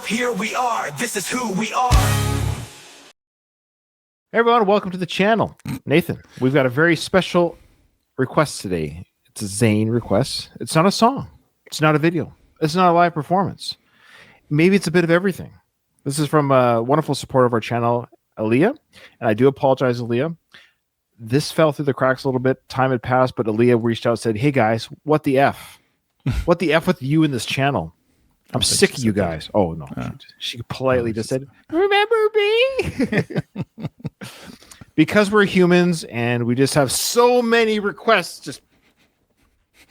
here we are. This is who we are. Hey everyone, welcome to the channel. Nathan, we've got a very special request today. It's a Zayn request. It's not a song. It's not a video. It's not a live performance. Maybe it's a bit of everything. This is from a wonderful supporter of our channel, Aaliyah. And I do apologize, Aaliyah. This fell through the cracks a little bit. Time had passed, but Aaliyah reached out and said, hey guys, what the F? What the F with you in this channel? I'm sick of you guys. Oh, no. She politely just said, remember me? Because we're humans and we just have so many requests just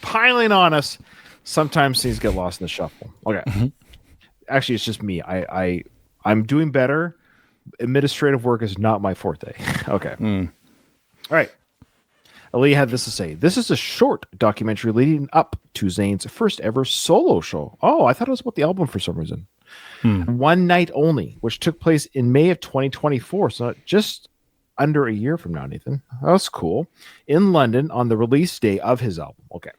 piling on us, sometimes things get lost in the shuffle. Okay. Actually, it's just me. I'm doing better. Administrative work is not my forte. Okay. All right. Aaliyah had this to say. This is a short documentary leading up to Zayn's first ever solo show. Oh, I thought it was about the album for some reason. One night only, which took place in May of 2024. So just under a year from now, Nathan. That's cool. In London on the release day of his album. Okay.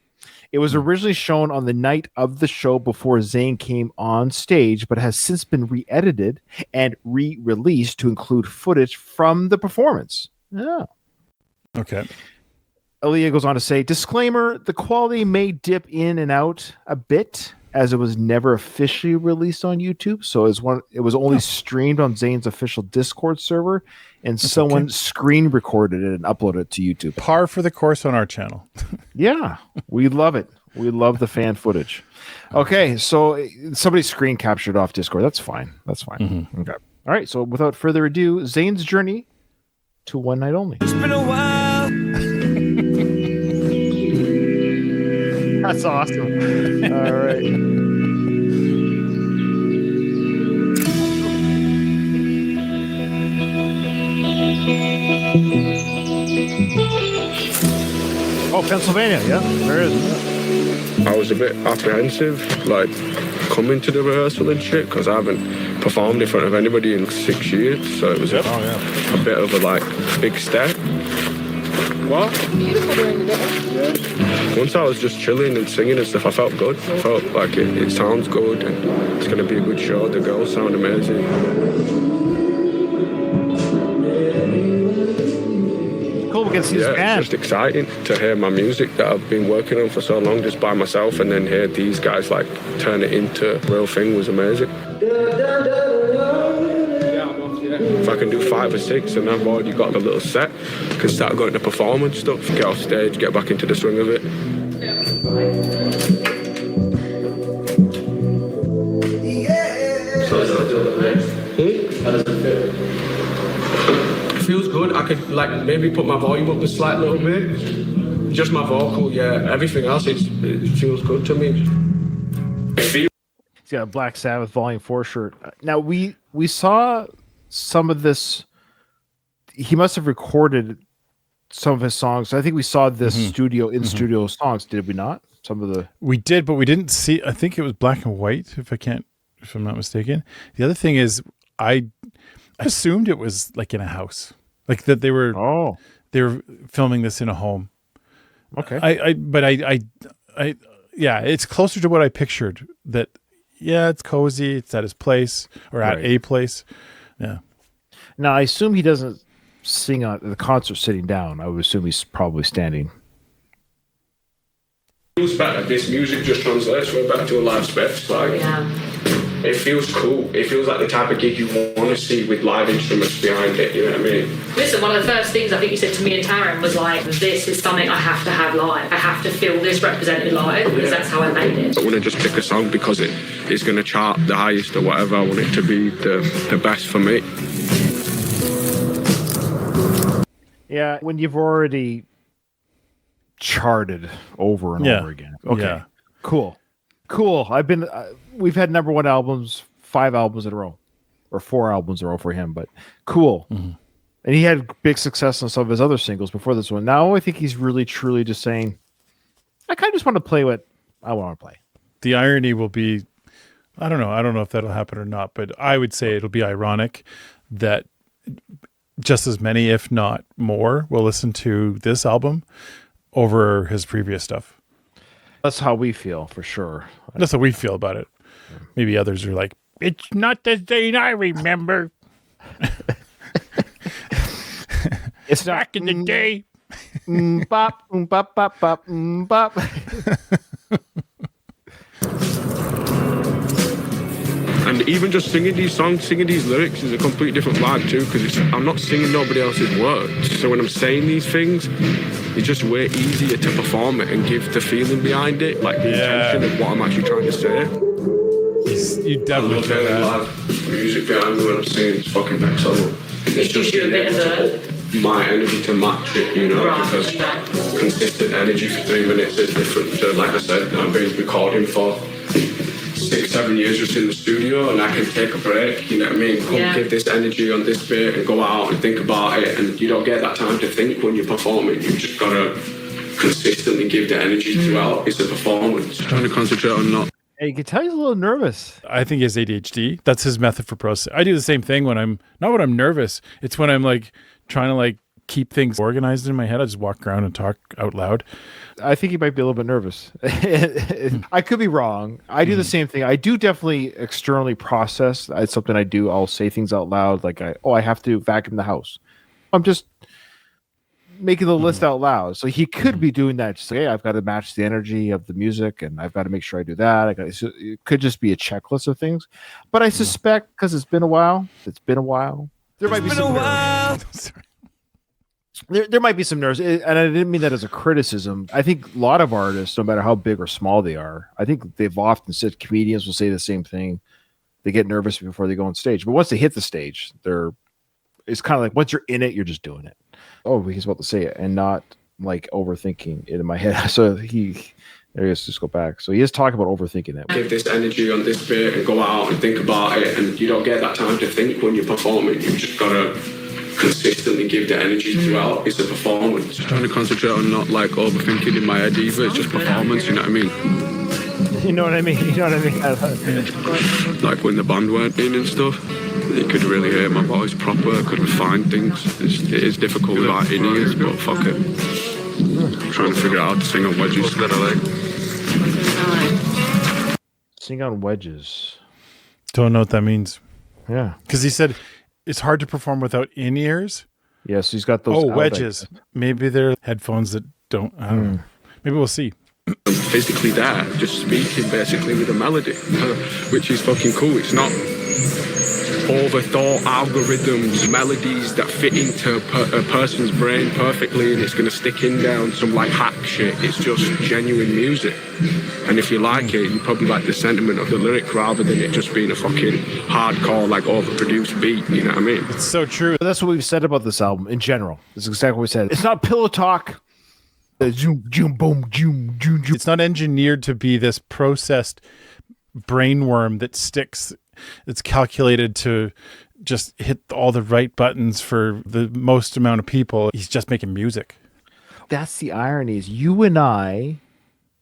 It was originally shown on the night of the show before Zayn came on stage, but has since been re-edited and re-released to include footage from the performance. Yeah. Okay. Aaliyah goes on to say, disclaimer, the quality may dip in and out a bit as it was never officially released on YouTube. So it was only streamed on Zayn's official Discord server, and someone screen recorded it and uploaded it to YouTube. Par for the course on our channel. Yeah, we love it. We love the fan footage. Okay, so somebody screen captured off Discord. That's fine. That's fine. Okay. All right, so without further ado, Zayn's journey to One Night Only. It's been a while. That's awesome. All right. Oh, Pennsylvania, yeah. There is. I was a bit apprehensive, like, coming to the rehearsal and shit, because I haven't performed in front of anybody in 6 years, so it was a bit of a, like, big step. What? Once I was just chilling and singing and stuff, I felt good. I felt like it sounds good and it's going to be a good show. The girls sound amazing. Cool, we can see this band. It's just exciting to hear my music that I've been working on for so long just by myself, and then hear these guys like turn it into a real thing was amazing. If I can do 5 or 6 and I've already got a little set, I can start going to performance stuff, get off stage, get back into the swing of it. How does it feel? It feels good. I could like maybe put my volume up a slight little bit. Just my vocal, yeah. Everything else, it feels good to me. He's got a Black Sabbath Volume 4 shirt. Now, we saw some of this. He must have recorded some of his songs. I think we saw this studio songs, did we not? Some of the We did, but we didn't see. I think it was black and white, if I'm not mistaken. The other thing is, I assumed it was like in a house, like that they were filming this in a home. Okay. I yeah, it's closer to what I pictured. That it's cozy. It's at his place or at a place. Yeah. Now I assume he doesn't sing on the concert sitting down. I would assume he's probably standing. It feels better. This music just translates way better to a live space. Like, it feels cool. It feels like the type of gig you want to see with live instruments behind it. You know what I mean? Listen, one of the first things I think you said to me and Taryn was like, this is something I have to have live. I have to feel this represented live because that's how I made it. I want to just pick a song because it is going to chart the highest or whatever. I want it to be the best for me. Yeah, when you've already charted over and over again. Okay. Yeah. Cool. I've been we've had number 1 albums 5 albums in a row, or 4 albums in a row for him, but cool. And he had big success on some of his other singles before this one. Now I think he's really truly just saying, I kind of just want to play what I want to play. The irony will be, I don't know if that'll happen or not, but I would say it'll be ironic that just as many, if not more, will listen to this album over his previous stuff. That's how we feel, for sure. That's how we feel about it. Maybe others are like, It's not the Zayn I remember. It's not Back in the day. Bop, bop, bop, bop, bop. And even just singing these songs, singing these lyrics is a completely different vibe too, because I'm not singing nobody else's words. So when I'm saying these things, it's just way easier to perform it and give the feeling behind it, like the intention of what I'm actually trying to say. You definitely do that. Live music behind me when I'm singing it's fucking excellent. It's just you a bit of my energy to match it, you know, Right. because consistent energy for 3 minutes is different to, like I said, I've been recording for 6-7 years just in the studio, and I can take a break, you know what I mean? Give this energy on this bit and go out and think about it, and you don't get that time to think when you're performing. You just gotta consistently give the energy throughout. It's a performance. Trying to concentrate on not. Hey, you can tell he's a little nervous. I think he has ADHD. That's his method for process. I do the same thing when I'm not when I'm nervous. It's when I'm like trying to like keep things organized in my head. I just walk around and talk out loud. I think he might be a little bit nervous. I could be wrong. I do the same thing. I do definitely externally process. It's something I do. I'll say things out loud, like I have to vacuum the house. I'm just making the list out loud. So he could be doing that. Just like, hey, I've got to match the energy of the music, and I've got to make sure I do that. So it could just be a checklist of things. But I suspect because it's been a while. There might be some nerves. There might be some nerves, and I didn't mean that as a criticism. I think a lot of artists, no matter how big or small they are, I think they've often said comedians will say the same thing. They get nervous before they go on stage, but once they hit the stage, it's kind of like once you're in it, you're just doing it. Oh, he's about to say it, and not like overthinking it in my head. So there he is. Just go back. So he is talking about overthinking that. Give this energy on this bit and go out and think about it, and you don't get that time to think when you're performing. You just gotta consistently give the energy throughout. It's a performance. Trying to concentrate on not like overthinking in my head either. It's just performance, you know what I mean? You know what I mean? You know what I mean? Like when the band weren't in and stuff, you could really hear my voice proper. I couldn't find things. It is difficult without in ears, but fuck it. I'm trying to figure out how to sing on wedges. Sing on wedges. Don't know what that means. Yeah. Because he said it's hard to perform without in-ears. Yeah, so he's got those. Wedges. Maybe they're headphones that don't. I don't know. Maybe we'll see. Physically there, just speaking basically with a melody, which is fucking cool. It's not overthought algorithms, melodies that fit into a person's brain perfectly, and it's going to stick in down some like hack shit. It's just genuine music, and if you like it, you probably like the sentiment of the lyric rather than it just being a fucking hardcore like overproduced beat. You know what I mean? It's so true. That's what we've said about this album in general. That's exactly what we said. It's not pillow talk. Zoom, zoom, boom, zoom, zoom, zoom. It's not engineered to be this processed brainworm that sticks. It's calculated to just hit all the right buttons for the most amount of people. He's just making music. That's the irony is you and I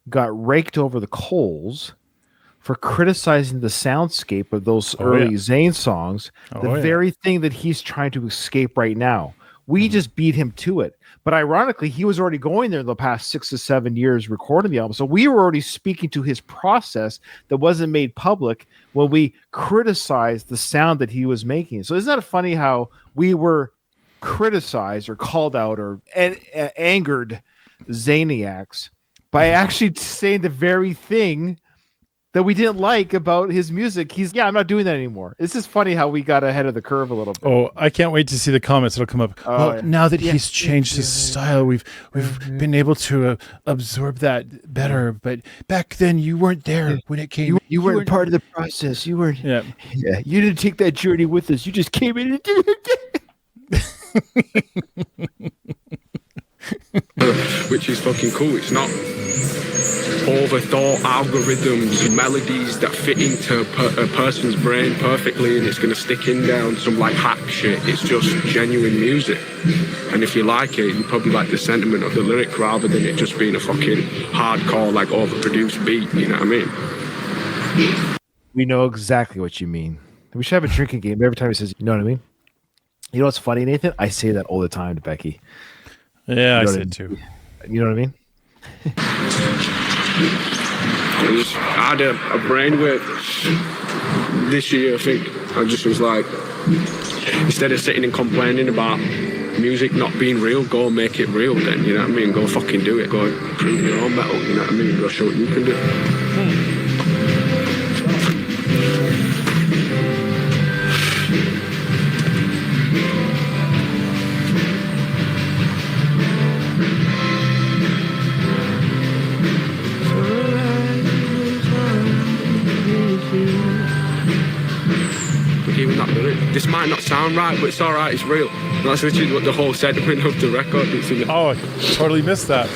got raked over the coals for criticizing the soundscape of those early Zayn songs, the very thing that he's trying to escape right now. We just beat him to it. But ironically, he was already going there the past 6 to 7 years recording the album. So we were already speaking to his process that wasn't made public when we criticized the sound that he was making. So isn't that funny how we were criticized or called out or angered Zaniacs by actually saying the very thing that we didn't like about his music. I'm not doing that anymore. It's just funny how we got ahead of the curve a little bit. Oh, I can't wait to see the comments. It'll come up. Now that he's changed his style, we've been able to absorb that better. But back then, you weren't there when it came. You weren't part of the process. You weren't. Yeah. You didn't take that journey with us. You just came in and did it. Which is fucking cool. It's not overthought algorithms, melodies that fit into a person's brain perfectly, and it's going to stick in down some like hack shit. It's just genuine music, and if you like it, you probably like the sentiment of the lyric rather than it just being a fucking hardcore like overproduced beat. You know what I mean? We know exactly what you mean. We should have a drinking game every time he says, you know what I mean? You know what's funny, Nathan? I say that all the time to Becky. Yeah, you know I said too. You know what I mean? I had a brainwave this year, I think I just was like, instead of sitting and complaining about music not being real, go make it real then, you know what I mean? Go fucking do it. Go prove your own metal, you know what I mean? Go show what you can do. Even that lyric. This might not sound right, but it's alright, it's real. And that's literally what the whole sentiment of the record is. Oh, I totally missed that.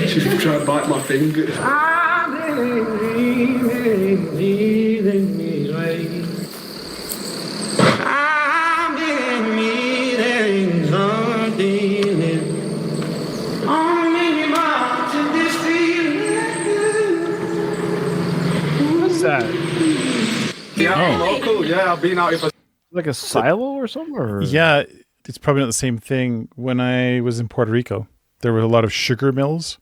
She's trying to bite my finger. What's that? Yeah, I'm local. Yeah, I've been out here for. Like a silo or something? Or? Yeah, it's probably not the same thing. When I was in Puerto Rico, there were a lot of sugar mills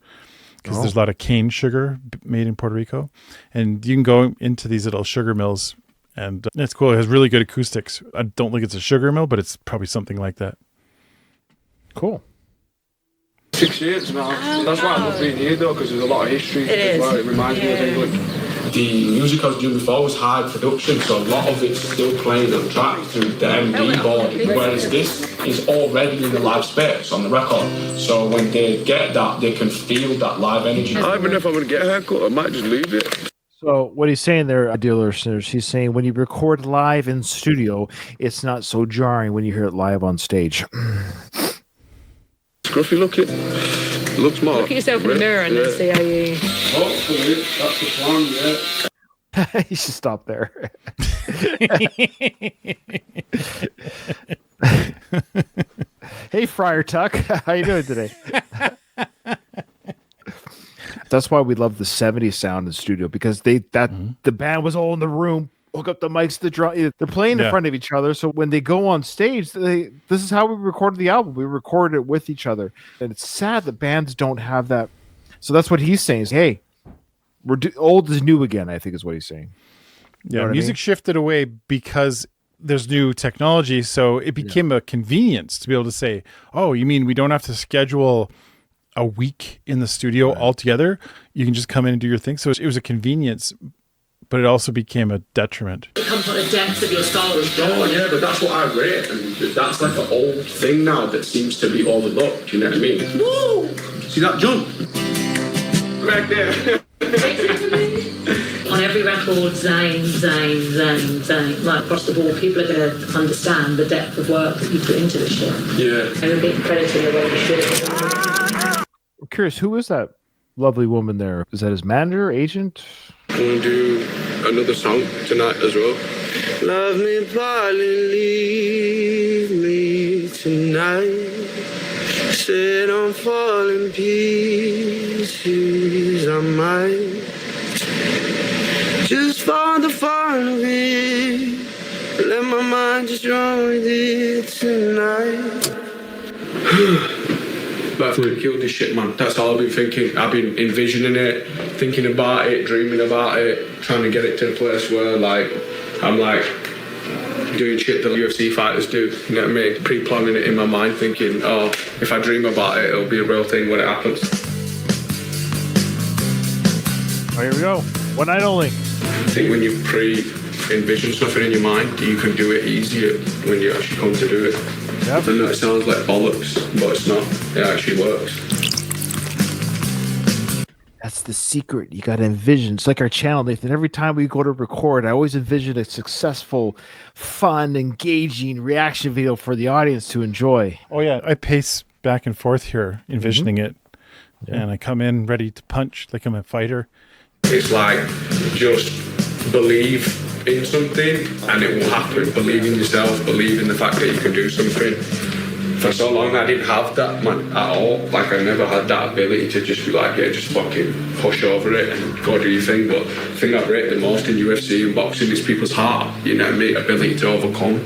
because there's a lot of cane sugar made in Puerto Rico. And you can go into these little sugar mills and it's cool. It has really good acoustics. I don't think it's a sugar mill, but it's probably something like that. Cool. 6 years now. That's why I love being here though, because there's a lot of history as well. It reminds me of England. The music I was doing before was high production, so a lot of it's still playing on tracks through the MD board, whereas this is already in the live space on the record. So when they get that, they can feel that live energy. I don't even know if I'm going to get a haircut. I might just leave it. So what he's saying there, dear listeners, he's saying when you record live in studio, it's not so jarring when you hear it live on stage. Scruffy looking. Looks more. Look at yourself in the mirror and then see how you. Hopefully, that's the plan, yeah. You should stop there. Hey, Friar Tuck, how you doing today? That's why we love the 70s sound in the studio, because the band was all in the room, hook up the mics, the drum. They're playing in front of each other. So when they go on stage, this is how we recorded the album. We recorded it with each other, and it's sad that bands don't have that. So that's what he's saying. Is, hey, we're old is new again, I think is what he's saying. Yeah, You know music shifted away because there's new technology, so it became a convenience to be able to say, oh, you mean we don't have to schedule a week in the studio altogether? You can just come in and do your thing. So it was a convenience, but it also became a detriment. It comes on the depth of your soul. Oh, yeah, but that's what I rate, and that's like an old thing now that seems to be overlooked, you know what I mean? Woo! See that jump? Back there. On every record, Zayn. Like across the board, people are going to understand the depth of work that you put into this shit. Yeah. And we're being credited the way we should. I'm curious, who is that lovely woman there? Is that his manager, agent? I'm going to do another song tonight as well. Love me, darling, leave me tonight. Said I'm falling pieces, I might just for the fun of it. Let my mind just run with it tonight. But I've killed this shit, man. That's all I've been thinking. I've been envisioning it, thinking about it, dreaming about it, trying to get it to the place where, like, I'm like doing shit that UFC fighters do. You know what I mean? Pre-planning it in my mind, thinking, oh, if I dream about it, it'll be a real thing when it happens. Oh, here we go. One night only. I think when you pre-envision something in your mind, you can do it easier when you actually come to do it. Yep. I know it sounds like bollocks, but it's not. It actually works. That's the secret. You got to envision. It's like our channel, Nathan. Every time we go to record, I always envision a successful, fun, engaging reaction video for the audience to enjoy. Oh, yeah. I pace back and forth here, envisioning it. And I come in ready to punch like I'm a fighter. It's like just believe in something and it will happen. Believe in yourself, believe in the fact that you can do something. For so long I didn't have that, man, at all. Like I never had that ability to just be like, yeah, just fucking push over it and go do your thing. But the thing I rate the most in UFC and boxing is people's heart, you know what I mean? Ability to overcome.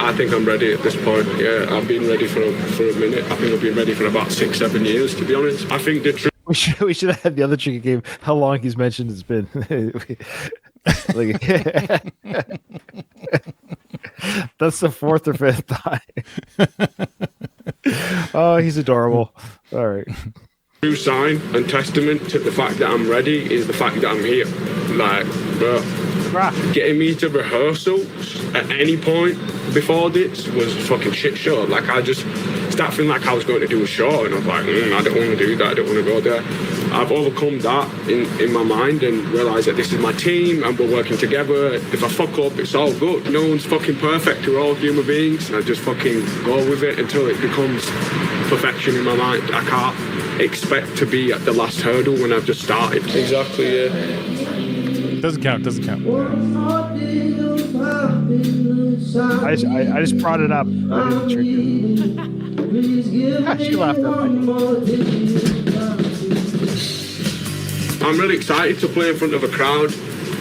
I think I'm ready at this point. Yeah, I've been ready for a minute. I think I've been ready for about 6-7 years, to be honest. I think the truth. We should have had the other chicken game. How long he's mentioned it's been. Like, that's the fourth or fifth time. Oh, he's adorable. All right. True sign and testament to the fact that I'm ready is the fact that I'm here. Like, bro, getting me to rehearsals at any point before this was a fucking shit show. Like, I just started feeling like I was going to do a show, and I was like, I don't want to do that. I don't want to go there. I've overcome that in my mind and realised that this is my team and we're working together. If I fuck up, it's all good. No one's fucking perfect. We're all human beings. I just fucking go with it until it becomes perfection in my mind. I can't expect to be at the last hurdle when I've just started. Exactly, yeah. Doesn't count. I just brought it up. I didn't trick it. She laughed at me. I'm really excited to play in front of a crowd.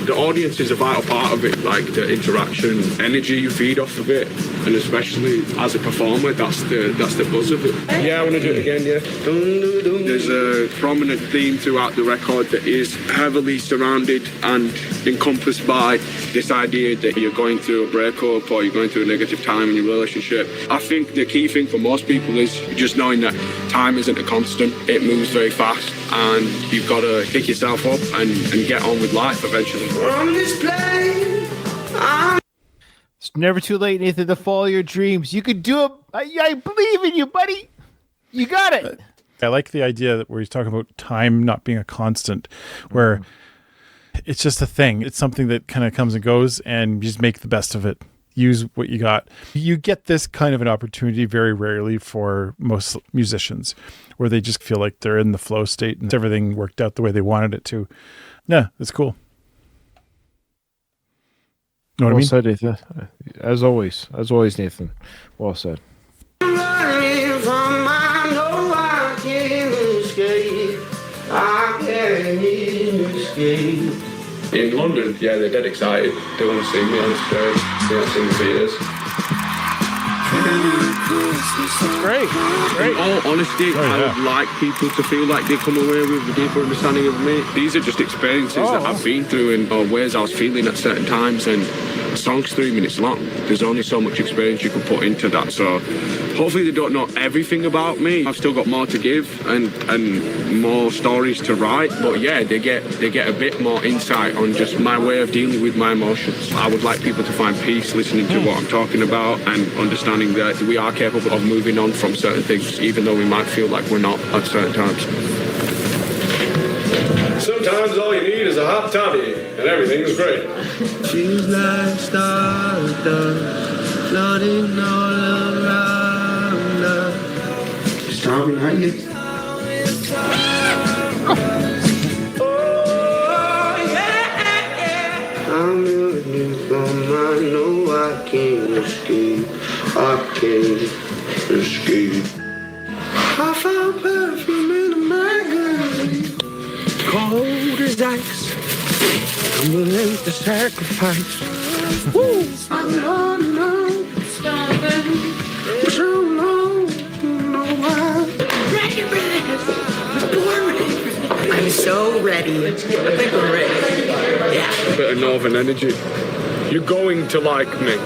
The audience is a vital part of it, like the interaction, energy you feed off of it, and especially as a performer, that's the buzz of it. Yeah, I want to do it again, yeah. There's a prominent theme throughout the record that is heavily surrounded and encompassed by this idea that you're going through a breakup or you're going through a negative time in your relationship. I think the key thing for most people is just knowing that time isn't a constant. It moves very fast, and you've got to pick yourself up and get on with life eventually. On this plane, it's never too late, Nathan, to follow your dreams. You could do it. I believe in you, buddy. You got it. I like the idea that where he's talking about time not being a constant, where it's just a thing. It's something that kind of comes and goes, and you just make the best of it. Use what you got. You get this kind of an opportunity very rarely for most musicians, where they just feel like they're in the flow state and everything worked out the way they wanted it to. Yeah, it's cool. You know what I mean? Said, Nathan. As always, Nathan. Well said. In London, yeah, they're dead excited. They want to see me on stage. They haven't seen me for years. Great. In all honesty, I would like people to feel like they come away with a deeper understanding of me. These are just experiences that I've been through and ways I was feeling at certain times, and the song's 3 minutes long. There's only so much experience you can put into that, so hopefully they don't know everything about me. I've still got more to give and more stories to write, but yeah, they get a bit more insight on just my way of dealing with my emotions. I would like people to find peace listening to what I'm talking about and understanding that we are capable of moving on from certain things, even though we might feel like we're not at certain times. Sometimes all you need is a hot toddy and everything's great. She's like stardust, floating all around us. She's talking like you. Oh, yeah. I'm looking for my know I can't escape. I can't escape. I found perfume in a magazine. Cold as ice. I'm willing to sacrifice. Woo! I'm on so long. No, I'm ready for this. I'm so ready. I think we're ready. Yeah. A bit of northern energy. You're going to like me,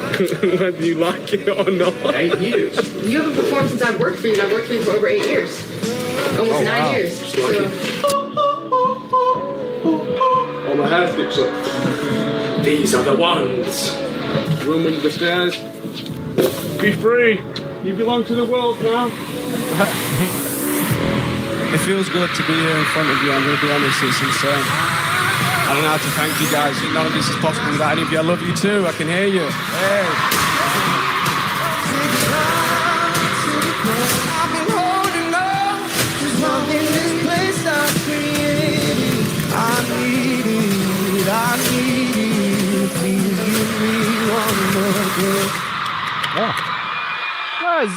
whether you like it or not. 8 years. You haven't performed since I've worked for you, and I've worked for you for over 8 years. Almost 9 years. So. Oh, my hair sticks up. These are the ones. Room under the stairs. Be free. You belong to the world now. It feels good to be here in front of you. I'm going to be honest, it's insane. I don't know how to thank you guys. None of this is possible without any of you. I love you too. I can hear you. Hey.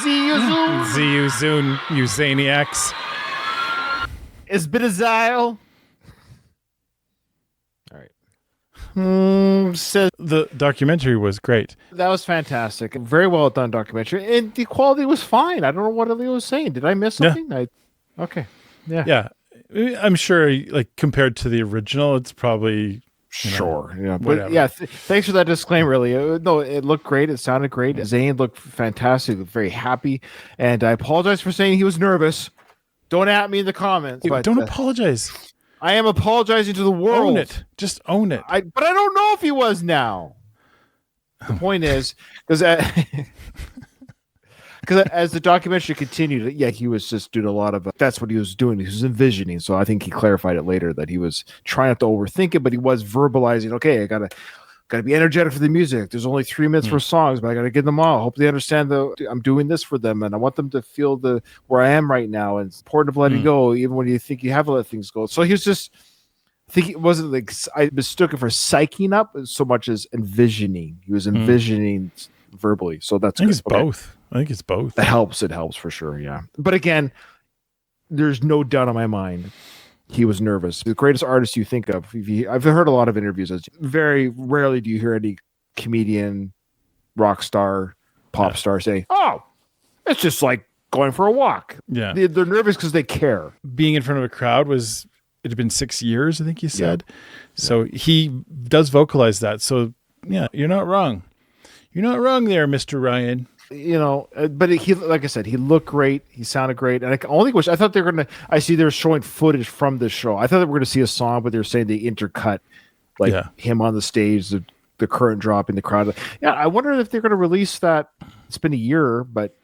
See you soon. See you soon, you Zaniacs. It's been a while. All right. Says The documentary was great. that was fantastic. Very well done documentary. And the quality was fine. I don't know what Leo was saying. Did I miss something? Okay. Yeah. Yeah, I'm sure, like compared to the original, it's probably Sure. Yeah. But whatever. yeah, thanks for that disclaimer, really. No, it looked great. It sounded great. Zayn looked fantastic, very happy. And I apologize for saying he was nervous. Don't at me in the comments. But don't apologize. I am apologizing to the world. Own it. Just own it. But I don't know if he was now. The point is, because as the documentary continued, yeah, he was just doing a lot of that's what he was doing. He was envisioning. So I think he clarified it later that he was trying not to overthink it, but he was verbalizing, okay, I gotta be energetic for the music. There's only 3 minutes for songs, but I gotta get them all. I hope they understand I'm doing this for them, and I want them to feel where I am right now. And it's important to letting go, even when you think you have to let things go. So he was just it wasn't like I mistook it for psyching up so much as envisioning. He was envisioning verbally. So that's I think it's both. I think it's both. It helps for sure. Yeah. But again, there's no doubt in my mind he was nervous. The greatest artist you think of. I've heard a lot of interviews. Very rarely do you hear any comedian, rock star, pop star say, "Oh, it's just like going for a walk." Yeah. They're nervous because they care. Being in front of a crowd it had been 6 years, I think he said. Yeah. So he does vocalize that. So yeah, you're not wrong. You're not wrong there, Mr. Ryan. But he, like I said, he looked great. He sounded great. And I only wish, I thought they were going to, I see they're showing footage from this show. I thought they were going to see a song, but they're saying they intercut him on the stage, the current drop in the crowd. Yeah. I wonder if they're going to release that. It's been a year, but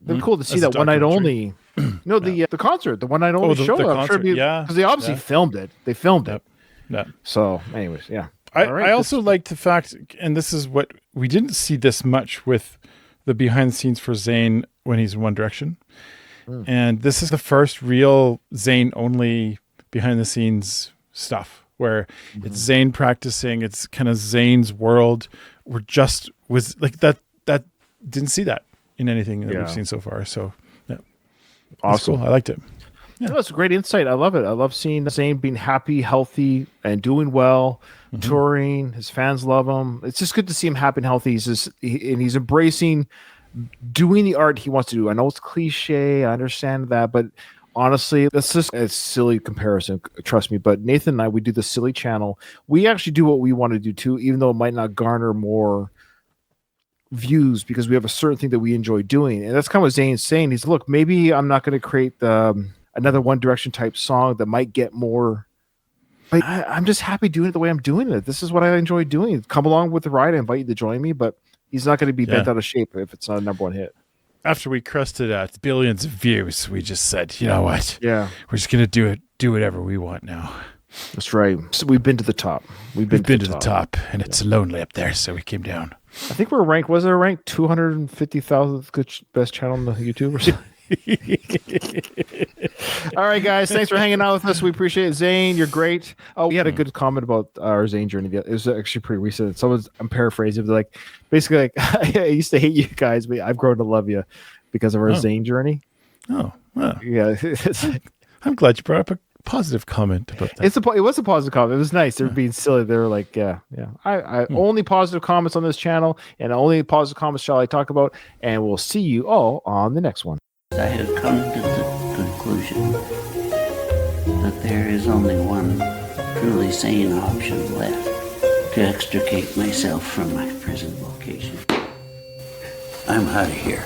it'd be cool to see that one night only. No, the concert, the one night only show. I'm sure because they obviously filmed it. They filmed it. Yeah. So anyways, yeah. I also like the fact, and this is what we didn't see this much with the behind the scenes for Zayn when he's in One Direction. And this is the first real Zayn only behind the scenes stuff where it's Zayn practicing. It's kind of Zayn's world. Was like that didn't see that in anything that we've seen so far. So yeah. Awesome. Cool. I liked it. Yeah. That's a great insight. I love it. I love seeing Zayn being happy, healthy, and doing well, touring. His fans love him. It's just good to see him happy and healthy. He's embracing doing the art he wants to do. I know it's cliche. I understand that, but honestly, that's just a silly comparison. Trust me. But Nathan and I, we do the silly channel. We actually do what we want to do too, even though it might not garner more views because we have a certain thing that we enjoy doing. And that's kind of what Zayn's saying. He's, look, maybe I'm not going to create another One Direction type song that might get more. But I'm just happy doing it the way I'm doing it. This is what I enjoy doing. Come along with the ride. I invite you to join me, but he's not going to be bent out of shape if it's not a number one hit. After we crested at billions of views, we just said, you know what? Yeah. We're just going to do whatever we want now. That's right. So we've been to the top. We've been to the top, and it's lonely up there, so we came down. I think we're ranked. Was it ranked 250,000th best channel on the YouTube or something? All right, guys. Thanks for hanging out with us. We appreciate it. Zayn, you're great. Oh, we had a good comment about our Zayn journey. It was actually pretty recent. I'm paraphrasing, but basically I used to hate you guys, but I've grown to love you because of our Zayn journey. Oh, wow. Yeah. I'm glad you brought up a positive comment about that. It was a positive comment. It was nice. They were being silly. They were like, yeah. I only positive comments on this channel, and only positive comments shall I talk about. And we'll see you all on the next one. I have come to the conclusion that there is only one truly sane option left to extricate myself from my present location. I'm out of here.